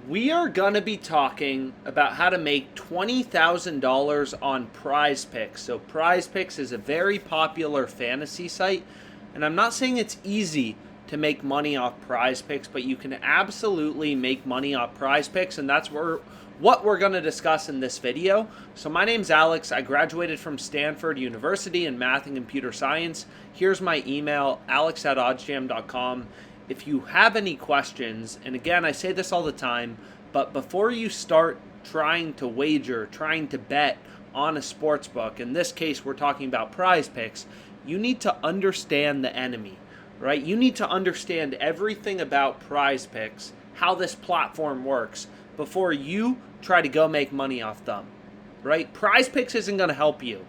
We are going to be talking about how to make $20,000 on PrizePicks. So, PrizePicks is a very popular fantasy site, and I'm not saying it's easy to make money off PrizePicks, but you can absolutely make money off PrizePicks, and that's what we're going to discuss in this video. So, my name's Alex. I graduated from Stanford University in math and computer science. Here's my email, alex@oddsjam.com. If you have any questions, and again, I say this all the time, but before you start trying to wager, trying to bet on a sports book, in this case, we're talking about PrizePicks, you need to understand the enemy, right? You need to understand everything about PrizePicks, how this platform works, before you try to go make money off them, right? PrizePicks isn't going to help you.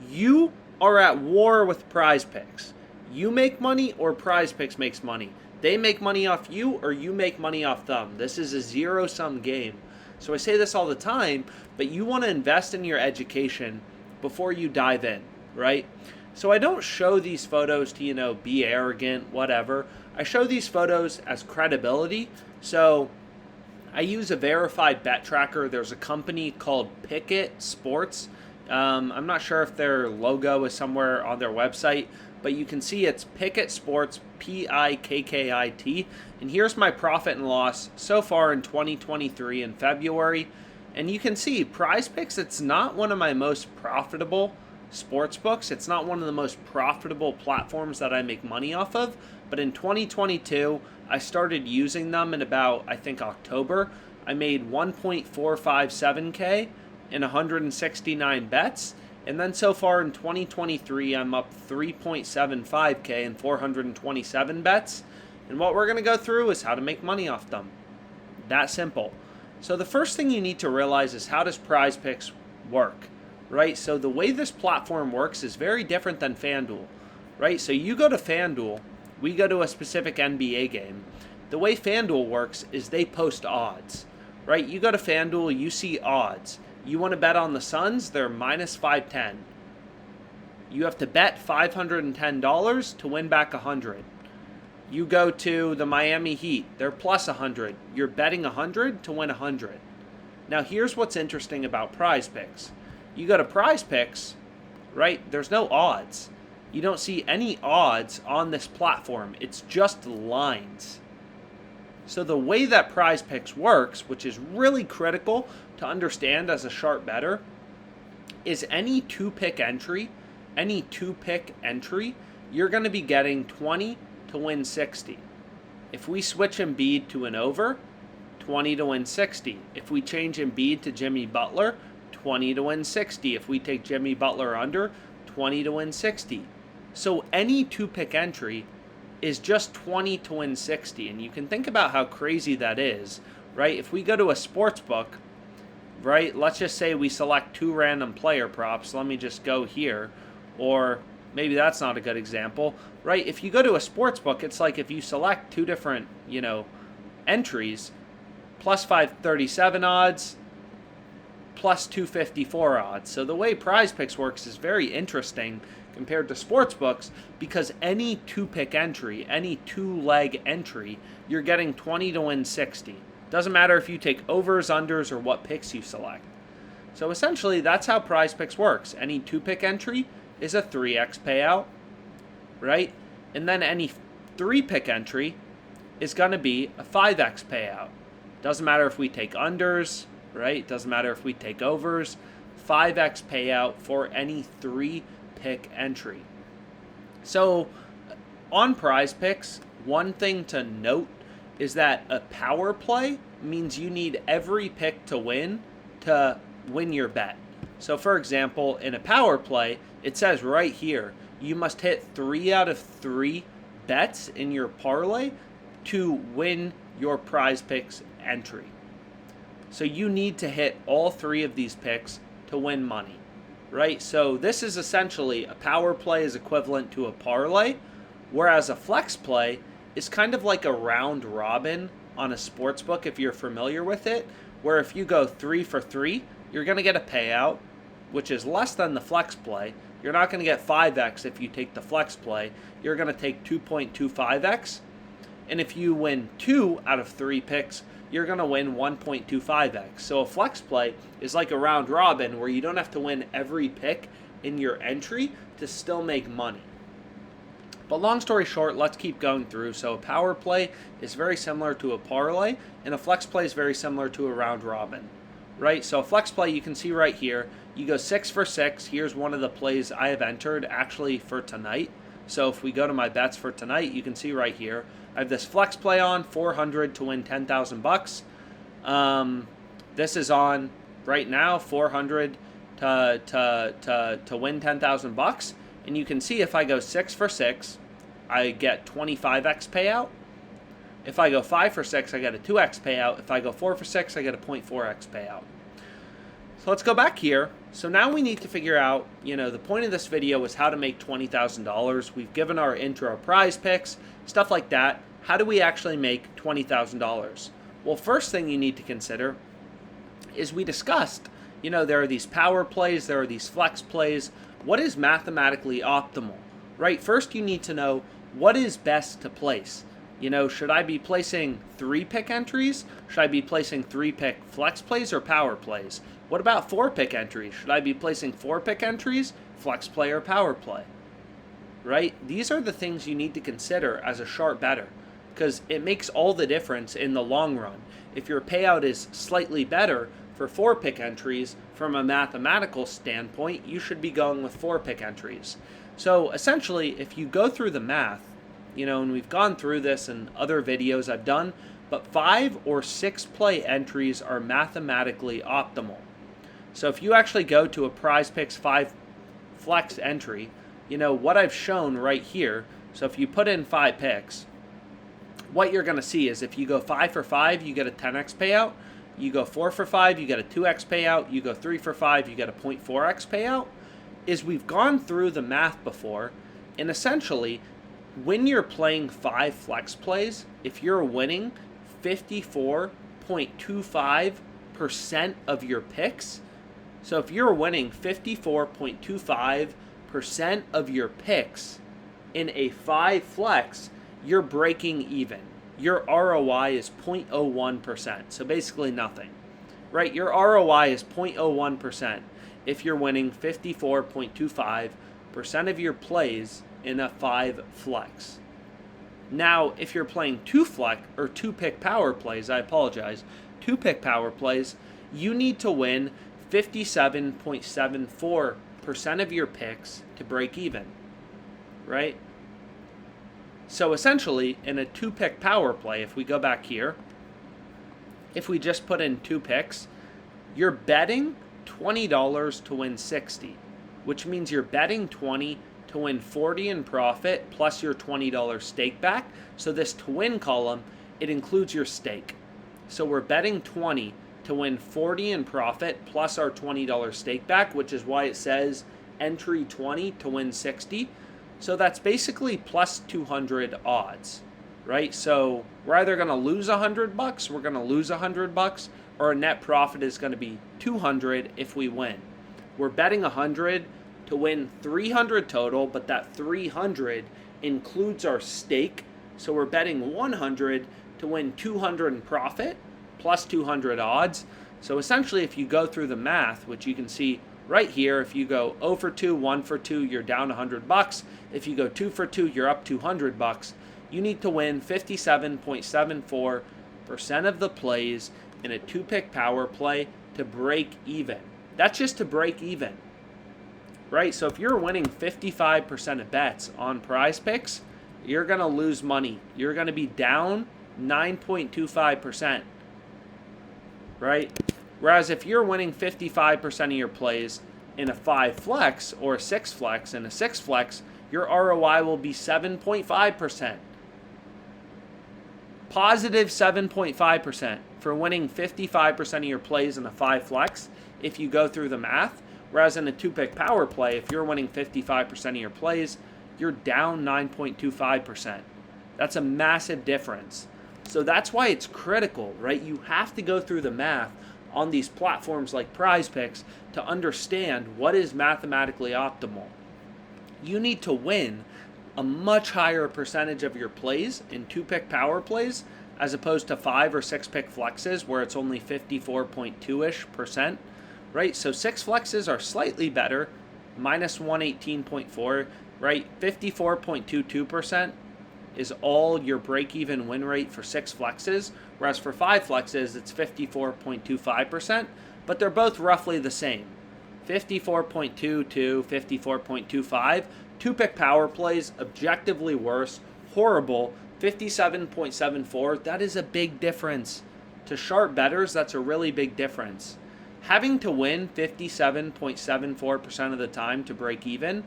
You are at war with PrizePicks. You make money or PrizePicks makes money. They make money off you or you make money off them. This is a zero-sum game. So I say this all the time, but you want to invest in your education before you dive in, right? So I don't show these photos to, be arrogant, whatever. I show these photos as credibility. So I use a verified bet tracker. There's a company called Pickett Sports. I'm not sure if their logo is somewhere on their website, but you can see it's Pickett Sports, Pikkit. And here's my profit and loss so far in 2023 in February. And you can see PrizePicks, it's not one of my most profitable sports books. It's not one of the most profitable platforms that I make money off of. But in 2022, I started using them in about, I think, October. I made 1.457K in 169 bets. And then so far in 2023, I'm up 3.75K in 427 bets. And what we're going to go through is how to make money off them. That simple. So the first thing you need to realize is, how does PrizePicks work, right? So the way this platform works is very different than FanDuel, right? So you go to FanDuel, we go to a specific NBA game. The way FanDuel works is they post odds, right? You go to FanDuel, you see odds. You want to bet on the Suns, they're minus 510. You have to bet $510 to win back 100. You go to the Miami Heat, they're plus 100. You're betting 100 to win 100. Now here's what's interesting about PrizePicks. You go to PrizePicks, right? There's no odds. You don't see any odds on this platform. It's just lines. So the way that PrizePicks works, which is really critical to understand as a sharp bettor, is any two-pick entry, you're going to be getting 20 to win 60. If we switch Embiid to an over, 20 to win 60. If we change Embiid to Jimmy Butler, 20 to win 60. If we take Jimmy Butler under, 20 to win 60. So any two-pick entry is just 20 to win 60. And you can think about how crazy that is, right? If we go to a sports book, right, let's just say we select two random player props. Let me just go here. Or maybe that's not a good example, right? If you go to a sports book, it's like if you select two different, entries, plus 537 odds, plus 254 odds. So the way PrizePicks works is very interesting compared to sports books, because any two-pick entry, any two-leg entry, you're getting 20 to win 60. Doesn't matter if you take overs, unders, or what picks you select. So essentially, that's how PrizePicks works. Any two-pick entry is a 3x payout, right? And then any three-pick entry is going to be a 5x payout. Doesn't matter if we take unders, right? Doesn't matter if we take overs. 5x payout for any three-pick entry. So on PrizePicks, one thing to note is that a power play means you need every pick to win your bet. So for example, in a power play, it says right here, you must hit 3 out of 3 bets in your parlay to win your PrizePicks entry. So you need to hit all 3 of these picks to win money, right? So this is essentially, a power play is equivalent to a parlay, whereas a flex play is kind of like a round robin on a sports book, if you're familiar with it, where if you go 3 for 3, you're going to get a payout, which is less than the flex play. You're not going to get 5x if you take the flex play. You're going to take 2.25x. And if you win 2 out of 3 picks, you're going to win 1.25x. So a flex play is like a round robin where you don't have to win every pick in your entry to still make money. But long story short, let's keep going through. So a power play is very similar to a parlay, and a flex play is very similar to a round robin, right? So a flex play, you can see right here, you go 6 for 6. Here's one of the plays I have entered actually for tonight. So if we go to my bets for tonight, you can see right here, I have this flex play on 400 to win 10,000 bucks. This is on right now 400 to win 10,000 bucks. And you can see if I go 6 for 6, I get 25x payout. If I go 5 for 6, I get a 2x payout. If I go 4 for 6, I get a 0.4x payout. So let's go back here. So now we need to figure out, the point of this video is how to make $20,000. We've given our intro prize picks, stuff like that. How do we actually make $20,000? Well, first thing you need to consider is we discussed, there are these power plays, there are these flex plays. What is mathematically optimal, right? First, you need to know what is best to place. Should I be placing 3-pick entries? Should I be placing 3-pick flex plays or power plays? What about 4-pick entries? Should I be placing 4-pick entries, flex play or power play? Right? These are the things you need to consider as a sharp bettor because it makes all the difference in the long run. If your payout is slightly better for 4-pick entries, from a mathematical standpoint, you should be going with 4-pick entries. So essentially, if you go through the math, and we've gone through this in other videos I've done, but 5 or 6 play entries are mathematically optimal. So if you actually go to a PrizePicks 5 flex entry, what I've shown right here, so if you put in 5 picks, what you're going to see is if you go 5 for 5, you get a 10x payout. You go 4 for 5, you get a 2x payout. You go 3 for 5, you get a 0.4x payout. Is we've gone through the math before, and essentially, when you're playing 5 flex plays, if you're winning 54.25% of your picks, so if you're winning 54.25% of your picks in a 5 flex, you're breaking even. Your ROI is 0.01%, so basically nothing, right? Your ROI is 0.01% if you're winning 54.25% of your plays in a 5 flex. Now, if you're playing 2-pick power plays, 2-pick power plays, you need to win 57.74% of your picks to break even, right? So essentially, in a 2-pick power play, if we go back here, if we just put in 2 picks, you're betting $20 to win 60, which means you're betting 20 to win 40 in profit plus your $20 stake back. So this to win column, it includes your stake. So we're betting 20 to win 40 in profit plus our $20 stake back, which is why it says entry 20 to win 60. So that's basically plus 200 odds, right? So we're either going to lose $100, we're going to lose $100, or our net profit is going to be 200 if we win. We're betting 100 to win 300 total, but that 300 includes our stake. So we're betting 100 to win 200 in profit plus 200 odds. So essentially, if you go through the math, which you can see right here, if you go 0 for 2, 1 for 2, you're down $100. If you go 2 for 2, you're up $200. You need to win 57.74% of the plays in a 2-pick power play to break even. That's just to break even, right? So if you're winning 55% of bets on PrizePicks, you're going to lose money. You're going to be down 9.25%, right? Whereas if you're winning 55% of your plays in a 5 flex or a 6 flex, in a 6 flex, your ROI will be 7.5%. Positive 7.5% for winning 55% of your plays in a 5 flex if you go through the math. Whereas in a 2-pick power play, if you're winning 55% of your plays, you're down 9.25%. That's a massive difference. So that's why it's critical, right? You have to go through the math on these platforms like PrizePicks to understand what is mathematically optimal. You need to win a much higher percentage of your plays in 2-pick power plays as opposed to 5 or 6 pick flexes where it's only 54.2-ish%, right? So 6 flexes are slightly better, minus 118.4, right? 54.22% is all your break-even win rate for 6 flexes, whereas for 5 flexes, it's 54.25%, but they're both roughly the same. 54.22, 54.25. 2-pick power plays, objectively worse, horrible, 57.74. That is a big difference. To sharp bettors, that's a really big difference. Having to win 57.74% of the time to break even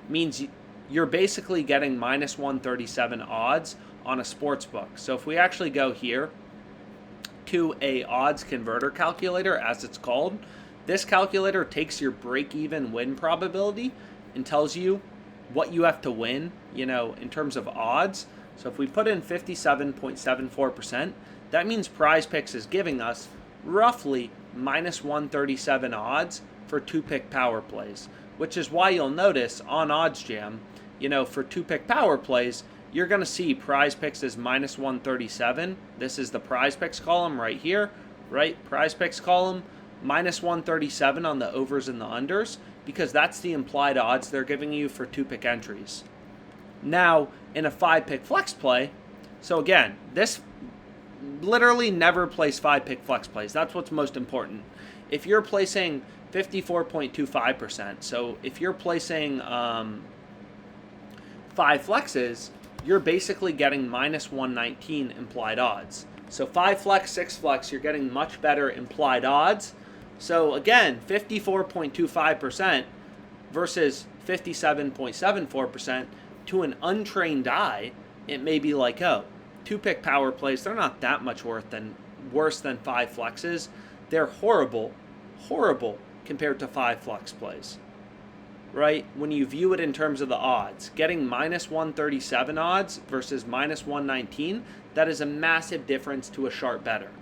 means you're basically getting minus 137 odds on a sports book. So if we actually go here to a odds converter calculator, as it's called, this calculator takes your break-even win probability and tells you what you have to win, in terms of odds. So if we put in 57.74%, that means PrizePicks is giving us roughly minus 137 odds for 2-pick power plays, which is why you'll notice on OddsJam, for 2-pick power plays, you're going to see PrizePicks is minus 137. This is the PrizePicks column right here, right? PrizePicks column, minus 137 on the overs and the unders, because that's the implied odds they're giving you for 2-pick entries. Now, in a 5-pick flex play, so again, this literally never place 5-pick flex plays. That's what's most important. If you're placing 54.25%, so if you're placing 5 flexes, you're basically getting minus 119 implied odds. So 5 flex, 6 flex, you're getting much better implied odds. So again, 54.25% versus 57.74%, to an untrained eye, it may be like, 2-pick power plays, they're not that much worse than 5 flexes. They're horrible compared to 5 flex plays, right? When you view it in terms of the odds, getting minus 137 odds versus minus 119, that is a massive difference to a sharp bettor.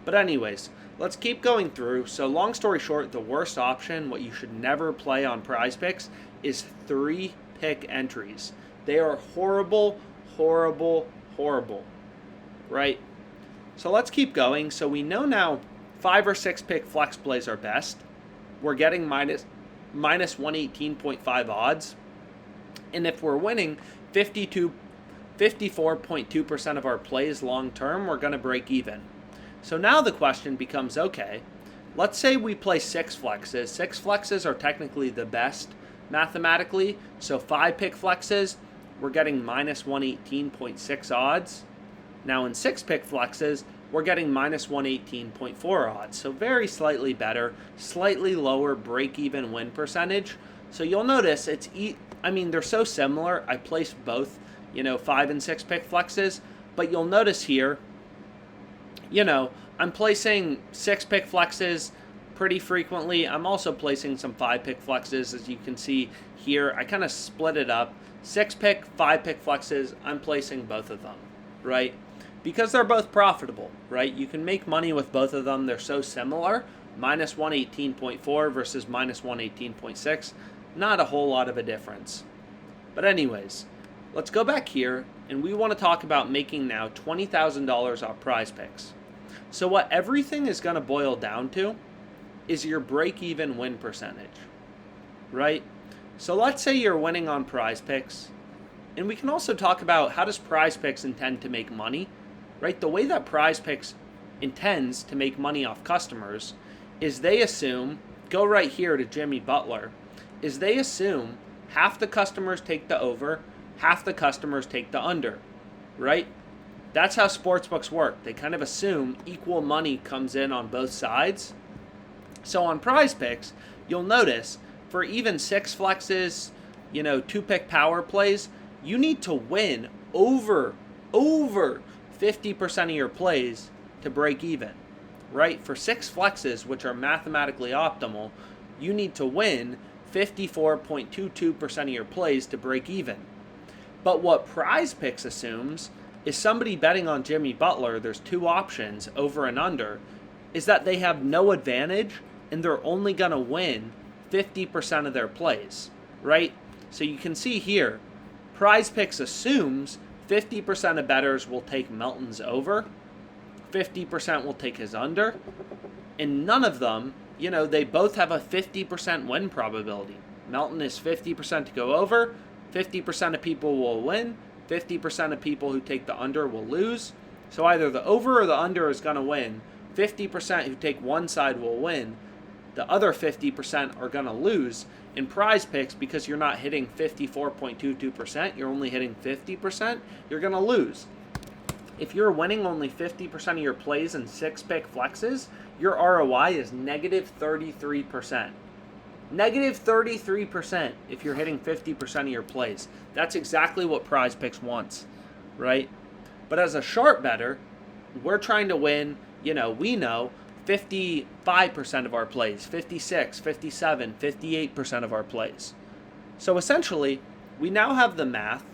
But anyways, let's keep going through. So long story short, the worst option, what you should never play on PrizePicks, is 3-pick entries. They are horrible, right? So let's keep going. So we know now 5 or 6 pick flex plays are best. We're getting minus 118.5 odds. And if we're winning 54.2% of our plays long term, we're going to break even. So now the question becomes, okay, let's say we play 6 flexes. 6 flexes are technically the best mathematically. So 5-pick flexes, we're getting minus 118.6 odds. Now in 6-pick flexes, we're getting minus 118.4 odds. So very slightly better, slightly lower break-even win percentage. So you'll notice they're so similar. I placed both, 5 and 6-pick flexes, but you'll notice here, I'm placing 6-pick flexes pretty frequently. I'm also placing some 5-pick flexes, as you can see here. I kind of split it up. 6-pick, 5-pick flexes, I'm placing both of them, right? Because they're both profitable, right? You can make money with both of them. They're so similar. Minus 118.4 versus minus 118.6. Not a whole lot of a difference. But anyways, let's go back here, and we want to talk about making now $20,000 off PrizePicks. So what everything is going to boil down to is your break-even win percentage, right? So let's say you're winning on PrizePicks, and we can also talk about how does PrizePicks intend to make money, right? The way that PrizePicks intends to make money off customers is they assume, go right here to Jimmy Butler, is they assume half the customers take the over, half the customers take the under, right? That's how sportsbooks work. They kind of assume equal money comes in on both sides. So on PrizePicks, you'll notice for even 6 flexes, 2-pick power plays, you need to win over 50% of your plays to break even, right? For 6 flexes, which are mathematically optimal, you need to win 54.22% of your plays to break even. But what PrizePicks assumes is somebody betting on Jimmy Butler, there's 2 options, over and under, is that they have no advantage and they're only going to win 50% of their plays, right? So you can see here, PrizePicks assumes 50% of bettors will take Melton's over, 50% will take his under, and none of them, they both have a 50% win probability. Melton is 50% to go over, 50% of people will win, 50% of people who take the under will lose. So either the over or the under is going to win. 50% who take one side will win. The other 50% are going to lose. In PrizePicks, because you're not hitting 54.22%, you're only hitting 50%, you're going to lose. If you're winning only 50% of your plays in 6-pick flexes, your ROI is negative 33%. Negative 33% if you're hitting 50% of your plays. That's exactly what PrizePicks wants, right? But as a sharp bettor, we're trying to win, we know 55% of our plays, 56, 57, 58% of our plays. So essentially, we now have the math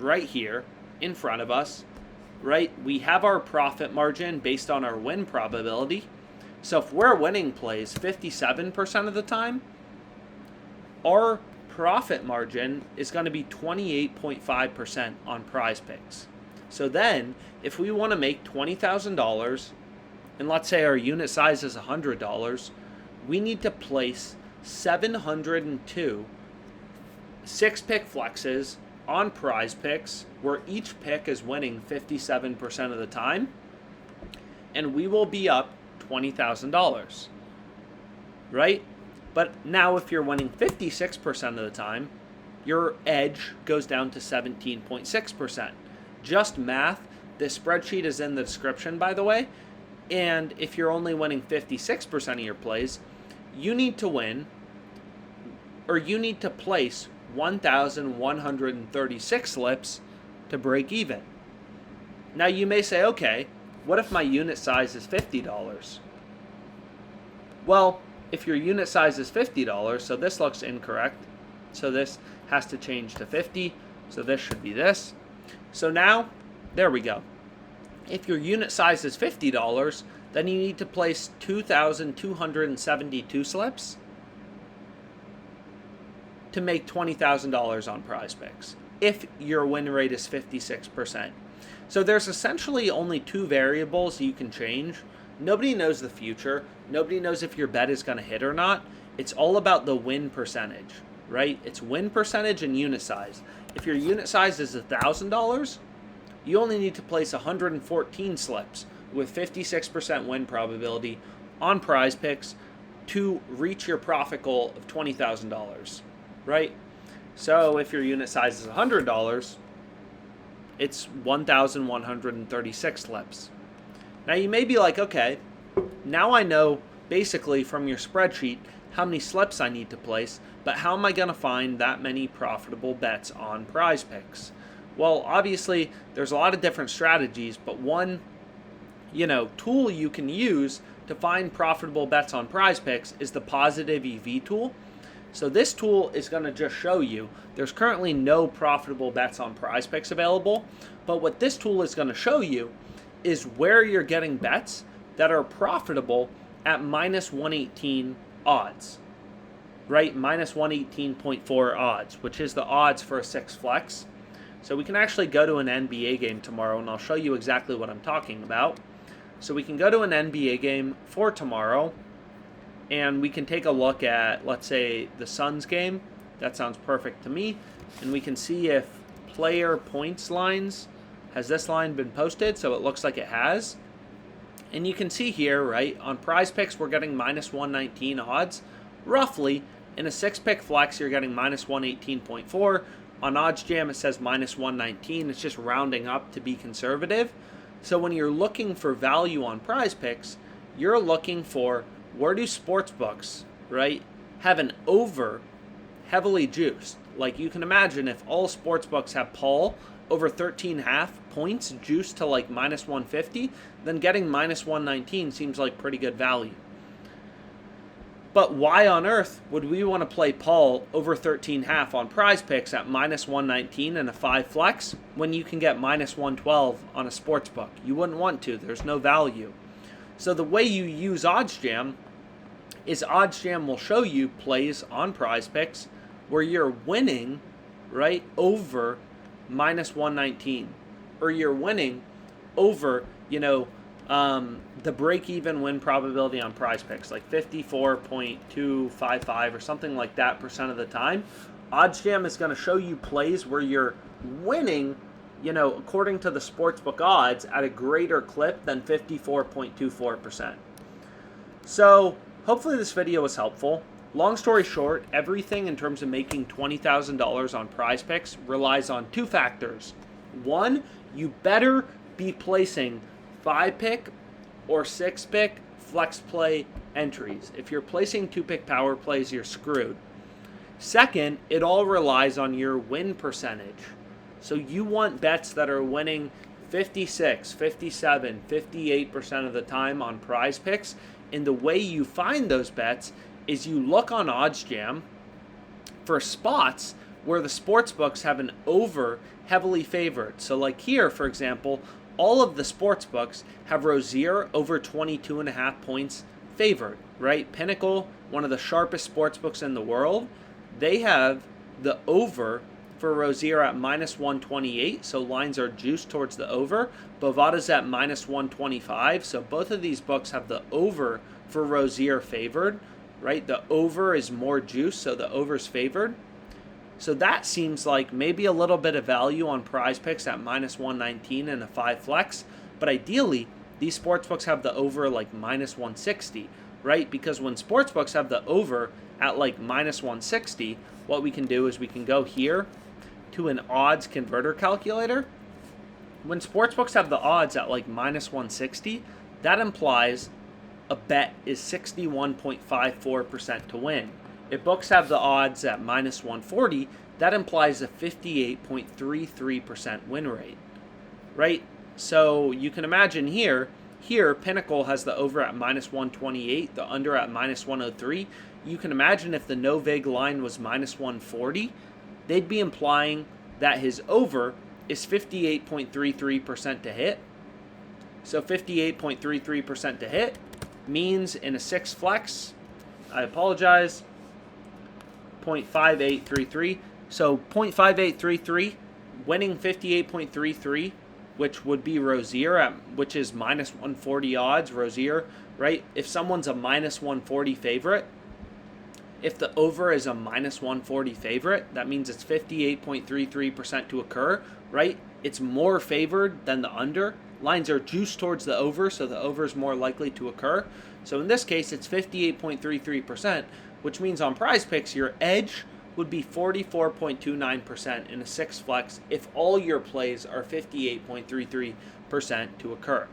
right here in front of us, right? We have our profit margin based on our win probability. So if we're winning plays 57% of the time, our profit margin is going to be 28.5% on PrizePicks. So then, if we want to make $20,000, and let's say our unit size is $100, we need to place 702 6-pick flexes on PrizePicks, where each pick is winning 57% of the time, and we will be up $20,000, right? But now if you're winning 56% of the time, your edge goes down to 17.6%. Just math. This spreadsheet is in the description, by the way. And if you're only winning 56% of your plays, you need to win, or you need to place 1,136 slips to break even. Now you may say, okay, what if my unit size is $50? Well, if your unit size is $50, so this looks incorrect. So this has to change to 50. So this should be this. So now, there we go. If your unit size is $50, then you need to place 2,272 slips to make $20,000 on PrizePicks, if your win rate is 56%. So there's essentially only two variables you can change. Nobody knows the future. Nobody knows if your bet is going to hit or not. It's all about the win percentage, right? It's win percentage and unit size. If your unit size is $1,000, you only need to place 114 slips with 56% win probability on PrizePicks to reach your profit goal of $20,000, right? So if your unit size is $100, it's 1,136 slips. Now you may be like, okay, now I know basically from your spreadsheet how many slips I need to place, but how am I going to find that many profitable bets on PrizePicks? Well, obviously, there's a lot of different strategies, but one, tool you can use to find profitable bets on PrizePicks is the positive EV tool. So this tool is going to just show you there's currently no profitable bets on PrizePicks available, but what this tool is going to show you is where you're getting bets that are profitable at minus 118 odds, right? Minus 118.4 odds, which is the odds for a 6 flex. So we can actually go to an NBA game tomorrow, and I'll show you exactly what I'm talking about. So we can go to an NBA game for tomorrow, and we can take a look at, let's say, the Suns game. That sounds perfect to me. And we can see if player points lines, has this line been posted? So it looks like it has. And you can see here, right, on PrizePicks, we're getting minus 119 odds. Roughly, in a 6-pick flex, you're getting minus 118.4. On OddsJam, it says minus 119. It's just rounding up to be conservative. So when you're looking for value on PrizePicks, you're looking for where do sportsbooks, right, have an over heavily juiced. Like you can imagine if all sportsbooks have Paul over 13.5 points juiced to like minus 150, then getting minus 119 seems like pretty good value. But why on earth would we want to play Paul over 13.5 on PrizePicks at minus 119 and a 5 flex when you can get minus 112 on a sportsbook? You wouldn't want to. There's no value. So the way you use OddsJam is OddsJam will show you plays on PrizePicks where you're winning, right, over minus 119. or you're winning over, the break-even win probability on PrizePicks, like 54.255 or something like that percent of the time, OddsJam is going to show you plays where you're winning, according to the sportsbook odds, at a greater clip than 54.24%. So hopefully this video was helpful. Long story short, everything in terms of making $20,000 on PrizePicks relies on two factors. One, you better be placing 5-pick or 6-pick flex play entries. If you're placing 2-pick power plays, you're screwed. Second, it all relies on your win percentage. So you want bets that are winning 56, 57, 58% of the time on PrizePicks. And the way you find those bets is you look on OddsJam for spots where the sportsbooks have an over heavily favored. So like here, for example, all of the sportsbooks have Rozier over 22.5 points favored, right? Pinnacle, one of the sharpest sportsbooks in the world, they have the over for Rozier at minus 128, so lines are juiced towards the over. Bovada's at minus 125, so both of these books have the over for Rozier favored, right? The over is more juice, so the over's favored. So that seems like maybe a little bit of value on PrizePicks at minus 119 and a 5 flex. But ideally, these sportsbooks have the over like minus 160, right? Because when sportsbooks have the over at like minus 160, what we can do is we can go here to an odds converter calculator. When sportsbooks have the odds at like minus 160, that implies a bet is 61.54% to win. If books have the odds at minus 140, that implies a 58.33% win rate, right? So you can imagine here Pinnacle has the over at minus 128, the under at minus 103. You can imagine if the no vig line was minus 140, they'd be implying that his over is 58.33% to hit. So 58.33% to hit means in a 6 flex, I apologize, 0.5833. So 0.5833, winning 58.33, which would be Rozier, which is minus 140 odds, Rozier, right? If someone's a minus 140 favorite, if the over is a minus 140 favorite, that means it's 58.33% to occur, right? It's more favored than the under. Lines are juiced towards the over, so the over is more likely to occur. So in this case, it's 58.33%, which means on PrizePicks, your edge would be 44.29% in a 6 flex if all your plays are 58.33% to occur.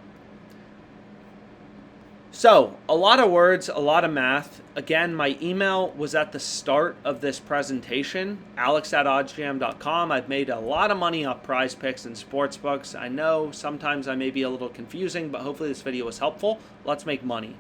So, a lot of words, a lot of math. Again, my email was at the start of this presentation, alex@oddsjam.com. I've made a lot of money off PrizePicks and sportsbooks. I know sometimes I may be a little confusing, but hopefully this video was helpful. Let's make money.